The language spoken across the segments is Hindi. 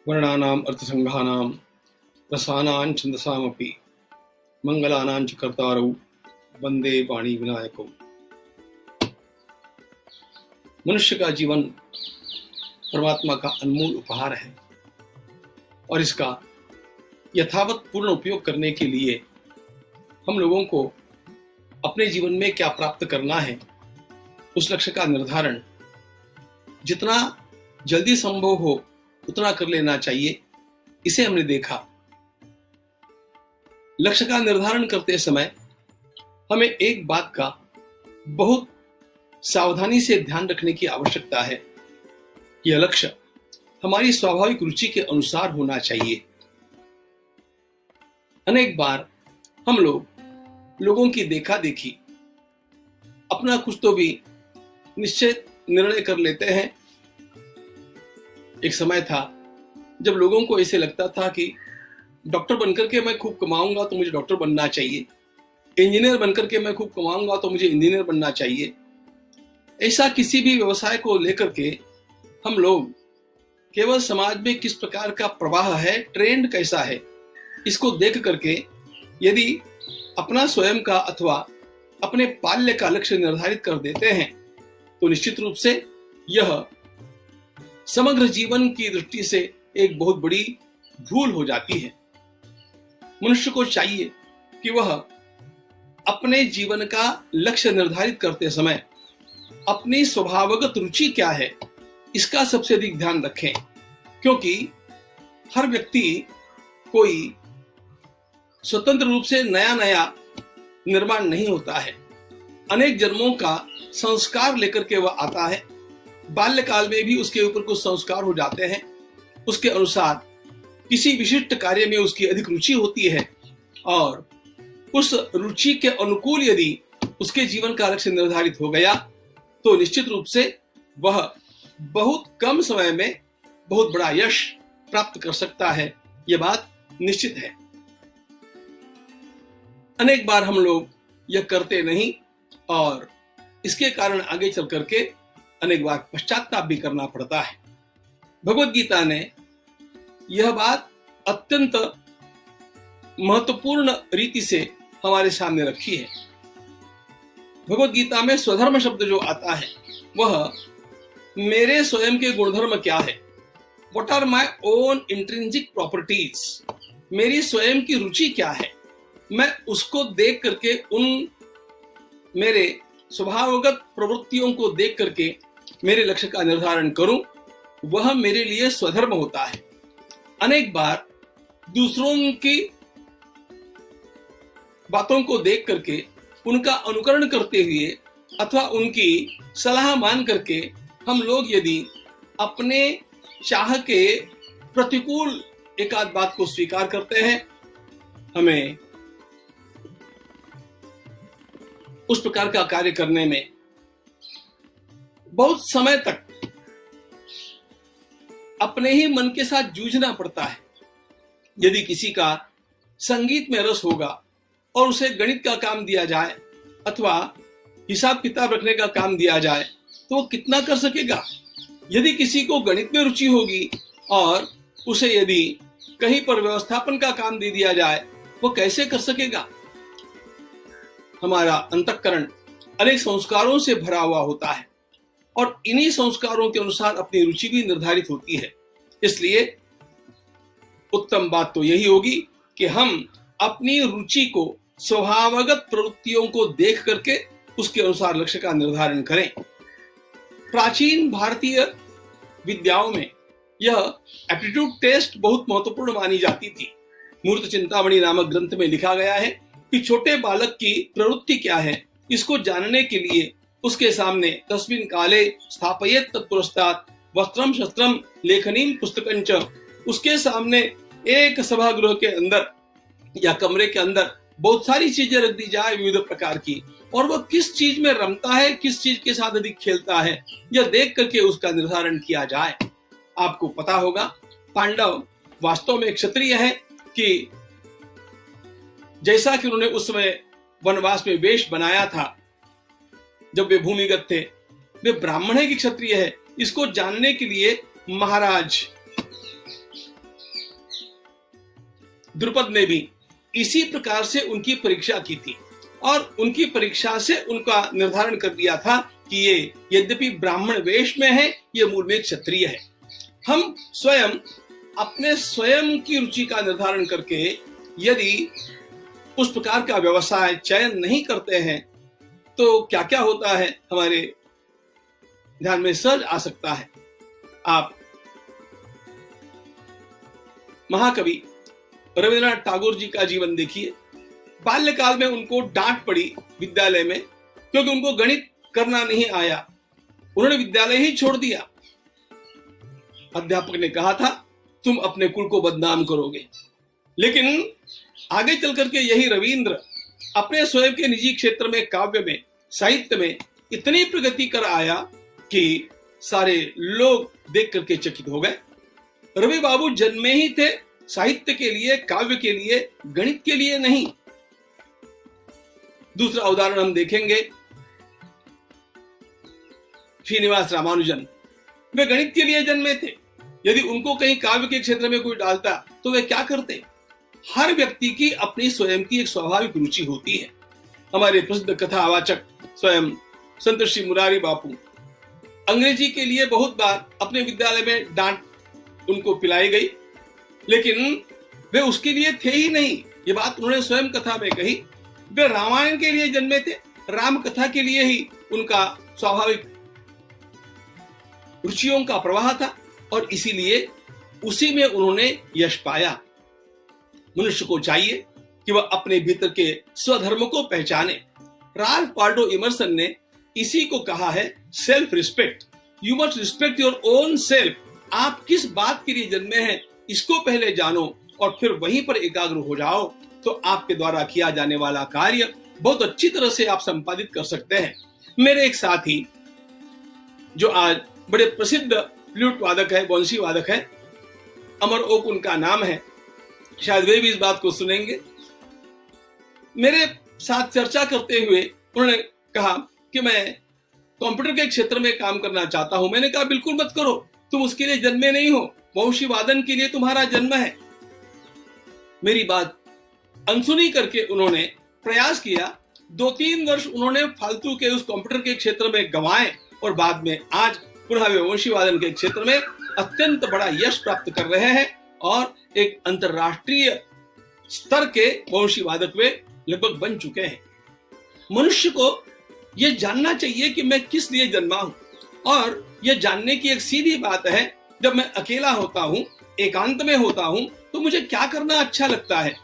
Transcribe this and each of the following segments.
वर्णानाम् अर्थसंघानां रसानां छन्दसामपि मंगलानां च कर्तारौ वंदे वाणी विनायकौ। मनुष्य का जीवन परमात्मा का अनमोल उपहार है और इसका यथावत पूर्ण उपयोग करने के लिए हम लोगों को अपने जीवन में क्या प्राप्त करना है, उस लक्ष्य का निर्धारण जितना जल्दी संभव हो उतना कर लेना चाहिए। इसे हमने देखा। लक्ष्य का निर्धारण करते समय हमें एक बात का बहुत सावधानी से ध्यान रखने की आवश्यकता है। यह लक्ष्य हमारी स्वाभाविक रुचि के अनुसार होना चाहिए। अनेक बार हम लोगों की देखा देखी अपना कुछ तो भी निश्चित निर्णय कर लेते हैं। एक समय था जब लोगों को ऐसे लगता था कि डॉक्टर बनकर के मैं खूब कमाऊंगा तो मुझे डॉक्टर बनना चाहिए, इंजीनियर बनकर के मैं खूब कमाऊंगा तो मुझे इंजीनियर बनना चाहिए। ऐसा किसी भी व्यवसाय को लेकर के हम लोग केवल समाज में किस प्रकार का प्रवाह है, ट्रेंड कैसा है, इसको देख करके यदि अपना स्वयं का अथवा अपने पाल्य का लक्ष्य निर्धारित कर देते हैं तो निश्चित रूप से यह समग्र जीवन की दृष्टि से एक बहुत बड़ी भूल हो जाती है। मनुष्य को चाहिए कि वह अपने जीवन का लक्ष्य निर्धारित करते समय अपनी स्वभावगत रुचि क्या है इसका सबसे अधिक ध्यान रखें, क्योंकि हर व्यक्ति कोई स्वतंत्र रूप से नया निर्माण नहीं होता है। अनेक जन्मों का संस्कार लेकर के वह आता है। बाल्यकाल में भी उसके ऊपर कुछ संस्कार हो जाते हैं, उसके अनुसार किसी विशिष्ट कार्य में उसकी अधिक रुचि होती है और उस रुचि के अनुकूल यदि उसके जीवन का लक्ष्य निर्धारित हो गया तो निश्चित रूप से वह बहुत कम समय में बहुत बड़ा यश प्राप्त कर सकता है। यह बात निश्चित है। अनेक बार हम लोग यह करते नहीं और इसके कारण आगे चल करके अनेक बार पश्चाताप भी करना पड़ता है। भगवत गीता ने यह बात अत्यंत महत्वपूर्ण रीति से हमारे सामने रखी है। भगवत गीता में स्वधर्म शब्द जो आता है वह मेरे स्वयं के गुणधर्म क्या है, what are my own intrinsic properties, मेरी स्वयं की रुचि क्या है, मैं उसको देख करके उन मेरे स्वभावगत प्रवृत्तियों को देख करके मेरे लक्ष्य का निर्धारण करूं, वह मेरे लिए स्वधर्म होता है। अनेक बार दूसरों की बातों को देख करके उनका अनुकरण करते हुए अथवा उनकी सलाह मान करके हम लोग यदि अपने चाह के प्रतिकूल एक आध बात को स्वीकार करते हैं, हमें उस प्रकार का कार्य करने में बहुत समय तक अपने ही मन के साथ जूझना पड़ता है। यदि किसी का संगीत में रस होगा और उसे गणित का काम दिया जाए अथवा हिसाब किताब रखने का काम दिया जाए तो वो कितना कर सकेगा। यदि किसी को गणित में रुचि होगी और उसे यदि कहीं पर व्यवस्थापन का काम दे दिया जाए वो कैसे कर सकेगा। हमारा अंतःकरण अनेक संस्कारों से भरा हुआ होता है और इन्हीं संस्कारों के अनुसार अपनी रुचि भी निर्धारित होती है। इसलिए उत्तम बात तो यही होगी कि हम अपनी रुचि को, स्वभावगत प्रवृत्तियों को देख करके उसके अनुसार लक्ष्य का निर्धारण करें। प्राचीन भारतीय विद्याओं में यह एप्टीट्यूड टेस्ट बहुत महत्वपूर्ण मानी जाती थी। मूर्त चिंतामणि नामक ग्रंथ में लिखा गया है कि छोटे बालक की प्रवृत्ति क्या है इसको जानने के लिए उसके सामने तस्मिन् काले स्थापयेत् तत्पुरस्तात् वस्त्रम शस्त्रम लेखनीम पुस्तकंच, उसके सामने एक सभागृह के अंदर या कमरे के अंदर बहुत सारी चीजें रख दी जाए विविध प्रकार की, और वह किस चीज में रमता है, किस चीज के साथ अधिक खेलता है, यह देख करके उसका निर्धारण किया जाए। आपको पता होगा पांडव वास्तव में क्षत्रिय है कि जैसा कि उन्होंने उस समय वनवास में वेश बनाया था जब वे भूमिगत थे, वे ब्राह्मण है कि क्षत्रिय है, इसको जानने के लिए महाराज द्रुपद ने भी इसी प्रकार से उनकी परीक्षा की थी और उनकी परीक्षा से उनका निर्धारण कर दिया था कि ये यद्यपि ब्राह्मण वेश में है, ये मूल में क्षत्रिय है। हम स्वयं अपने स्वयं की रुचि का निर्धारण करके यदि उस प्रकार का व्यवसाय चयन नहीं करते हैं तो क्या क्या होता है हमारे ध्यान में सहज आ सकता है। आप महाकवि रविन्द्रनाथ टैगोर जी का जीवन देखिए। बाल्यकाल में उनको डांट पड़ी विद्यालय में क्योंकि उनको गणित करना नहीं आया। उन्होंने विद्यालय ही छोड़ दिया। अध्यापक ने कहा था तुम अपने कुल को बदनाम करोगे। लेकिन आगे चल करके यही रविंद्र अपने स्वयं के निजी क्षेत्र में, काव्य में, साहित्य में इतनी प्रगति कर आया कि सारे लोग देख करके चकित हो गए। रवि बाबू जन्मे ही थे साहित्य के लिए, काव्य के लिए, गणित के लिए नहीं। दूसरा उदाहरण हम देखेंगे श्रीनिवास रामानुजन। वे गणित के लिए जन्मे थे। यदि उनको कहीं काव्य के क्षेत्र में कोई डालता तो वे क्या करते। हर व्यक्ति की अपनी स्वयं की एक स्वाभाविक रुचि होती है। हमारे प्रसिद्ध कथावाचक स्वयं संत श्री मुरारी बापू अंग्रेजी के लिए बहुत बार अपने विद्यालय में डांट उनको पिलाई गई, लेकिन वे उसके लिए थे ही नहीं। ये बात उन्होंने स्वयं कथा में कही। वे रामायण के लिए जन्मे थे, राम कथा के लिए ही उनका स्वाभाविक रुचियों का प्रवाह था और इसीलिए उसी में उन्होंने यश पाया। मनुष्य को चाहिए कि वह अपने भीतर के स्वधर्म को पहचाने। राल्फ वाल्डो इमर्सन ने इसी को कहा है self respect. You must respect your own self. आप किस बात के लिए जन्मे हैं इसको पहले जानो और फिर वहीं पर एकाग्र हो जाओ तो आपके द्वारा किया जाने वाला कार्य बहुत अच्छी तरह से आप संपादित कर सकते हैं। मेरे एक साथी जो आज बड़े प्रसिद्ध फ्लूट वादक है, बंसी वादक है, अमर ओक उनका नाम है, शायद वे भी इस बात को सुनेंगे। मेरे साथ चर्चा करते हुए उन्होंने कहा कि मैं कंप्यूटर के क्षेत्र में काम करना चाहता हूं। मैंने कहा बिल्कुल मत करो, तुम उसके लिए जन्मे नहीं हो, वंशी वादन के लिए तुम्हारा जन्म है। मेरी बात अनसुनी करके उन्होंने प्रयास किया। 2-3 वर्ष उन्होंने फालतू के उस कंप्यूटर के क्षेत्र में गंवाए और बाद में आज पुनः वे वंशी वादन के क्षेत्र में अत्यंत बड़ा यश प्राप्त कर रहे हैं और एक अंतरराष्ट्रीय स्तर के वंशी वादक वे लगभग बन चुके हैं। मनुष्य को यह जानना चाहिए कि मैं किस लिए जन्मा हूं और यह जानने की एक सीधी बात है। जब मैं अकेला होता हूं, एकांत में होता हूं, तो मुझे क्या करना अच्छा लगता है,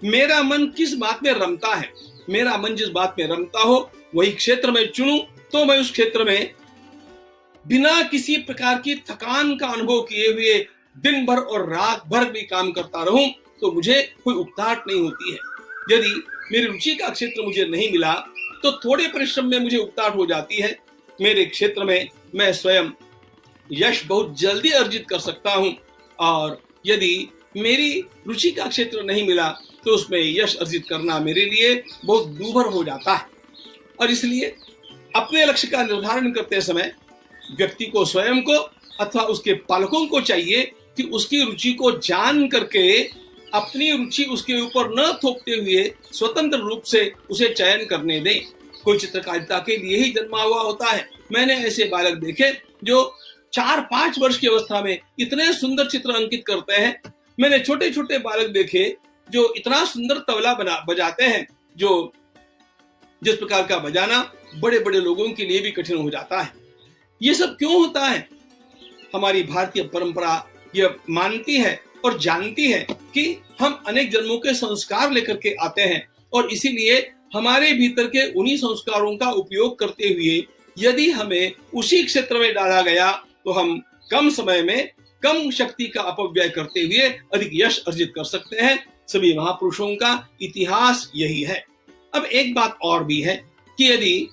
मेरा मन किस बात में रमता है। मेरा मन जिस बात में रमता हो वही क्षेत्र में चुनूं तो मैं उस क्षेत्र में बिना किसी प्रकार की थकान का अनुभव किए हुए दिन भर और रात भर भी काम करता रहूं तो मुझे कोई उकताहट नहीं होती है। यदि मेरी रुचि का क्षेत्र मुझे नहीं मिला तो थोड़े परिश्रम में मुझे उकताहट हो जाती है। मेरे क्षेत्र में मैं स्वयं यश बहुत जल्दी अर्जित कर सकता हूं और यदि मेरी रुचि का क्षेत्र नहीं मिला तो उसमें यश अर्जित करना मेरे लिए बहुत दूभर हो जाता है। और इसलिए अपने लक्ष्य का निर्धारण करते समय व्यक्ति को स्वयं को अथवा उसके पालकों को चाहिए कि उसकी रुचि को जान करके अपनी रुचि उसके ऊपर न थोपते हुए स्वतंत्र रूप से उसे चयन करने दें। कोई चित्रकारिता के लिए ही जन्मा हुआ होता है। मैंने ऐसे बालक देखे जो 4-5 वर्ष की अवस्था में इतने सुंदर चित्र अंकित करते हैं। मैंने छोटे छोटे बालक देखे जो इतना सुंदर तबला बजाते हैं जो जिस प्रकार का बजाना बड़े बड़े लोगों के लिए भी कठिन हो जाता है। ये सब क्यों होता है? हमारी भारतीय परंपरा यह मानती है और जानती है कि हम अनेक जन्मों के संस्कार लेकर के आते हैं और इसीलिए हमारे भीतर के उन्हीं संस्कारों का उपयोग करते हुए यदि हमें उसी क्षेत्र में डाला गया तो हम कम समय में कम शक्ति का अपव्यय करते हुए अधिक यश अर्जित कर सकते हैं। सभी महापुरुषों का इतिहास यही है। अब एक बात और भी है कि यदि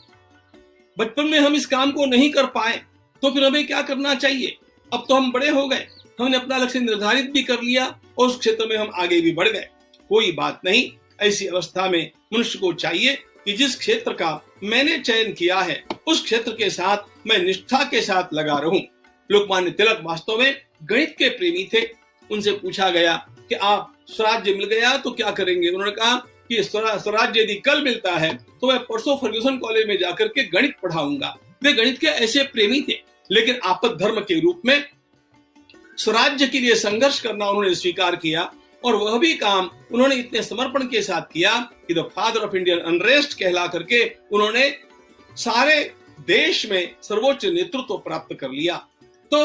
बचपन में हम इस काम को नहीं कर पाए तो फिर हमें क्या करना चाहिए। अब तो हम बड़े हो गए, हमने अपना लक्ष्य निर्धारित भी कर लिया और उस क्षेत्र में हम आगे भी बढ़ गए। कोई बात नहीं, ऐसी अवस्था में मनुष्य को चाहिए कि जिस क्षेत्र का मैंने चयन किया है उस क्षेत्र के साथ मैं निष्ठा के साथ लगा रहूं। लोकमान्य तिलक वास्तव में गणित के प्रेमी थे। उनसे पूछा गया कि आप स्वराज्य मिल गया तो क्या करेंगे। उन्होंने कहा कि स्वराज्य यदि कल मिलता है तो मैं परसों फर्ग्यूसन कॉलेज में जाकर के गणित पढ़ाऊंगा। वे गणित के ऐसे प्रेमी थे, लेकिन आपद धर्म के रूप में स्वराज्य के लिए संघर्ष करना उन्होंने स्वीकार किया, और वह भी काम उन्होंने इतने समर्पण के साथ किया कि the father of Indian unrest कहला करके उन्होंने सारे देश में सर्वोच्च नेतृत्व प्राप्त कर लिया। तो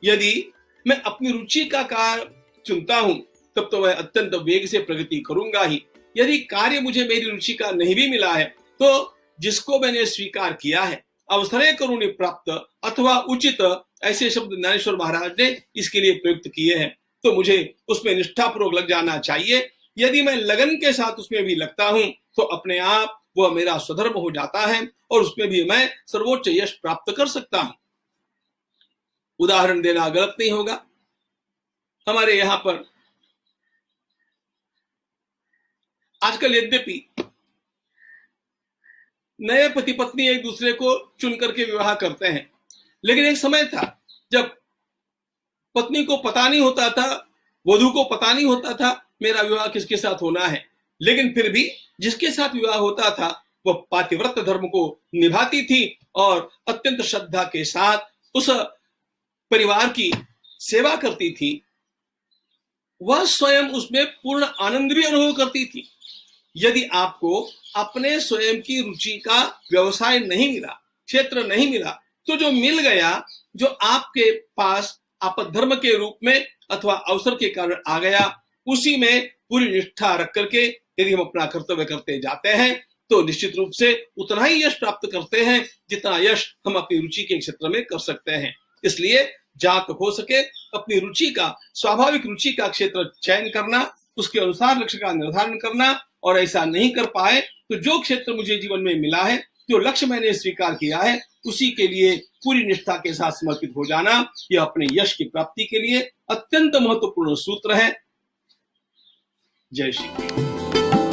यदि मैं अपनी रुचि का कार्य चुनता हूं तब तो वह अत्यंत वेग से प्रगति करूंगा ही। यदि कार्य मुझे मेरी रुचि का नहीं भी मिला है तो जिसको मैंने स्वीकार किया है, अवसरे करुणी प्राप्त अथवा उचित, ऐसे शब्द ज्ञानेश्वर महाराज ने इसके लिए प्रयुक्त किए हैं, तो मुझे उसमें निष्ठापूर्वक लग जाना चाहिए। यदि मैं लगन के साथ उसमें भी लगता हूं तो अपने आप वह मेरा स्वधर्म हो जाता है और उसमें भी मैं सर्वोच्च यश प्राप्त कर सकता हूं। उदाहरण देना गलत नहीं होगा। हमारे यहां पर आजकल यद्यपि नए पति पत्नी एक दूसरे को चुन करके विवाह करते हैं, लेकिन एक समय था जब पत्नी को पता नहीं होता था, वधू को पता नहीं होता था मेरा विवाह किसके साथ होना है, लेकिन फिर भी जिसके साथ विवाह होता था वह पातिव्रत धर्म को निभाती थी और अत्यंत श्रद्धा के साथ उस परिवार की सेवा करती थी। वह स्वयं उसमें पूर्ण आनंद भी अनुभव करती थी। यदि आपको अपने स्वयं की रुचि का व्यवसाय नहीं मिला, क्षेत्र नहीं मिला, तो जो मिल गया, जो आपके पास आपद्धर्म के रूप में अथवा अवसर के कारण आ गया, उसी में पूरी निष्ठा रख करके यदि हम अपना कर्तव्य करते जाते हैं तो निश्चित रूप से उतना ही यश प्राप्त करते हैं जितना यश हम अपनी रुचि के क्षेत्र में कर सकते हैं। इसलिए जहां तक हो सके अपनी रुचि का, स्वाभाविक रुचि का क्षेत्र चयन करना, उसके अनुसार लक्ष्य का निर्धारण करना, और ऐसा नहीं कर पाए तो जो क्षेत्र मुझे जीवन में मिला है, जो लक्ष्य मैंने स्वीकार किया है, उसी के लिए पूरी निष्ठा के साथ समर्पित हो जाना, यह अपने यश की प्राप्ति के लिए अत्यंत महत्वपूर्ण सूत्र है। जय श्री कृष्ण।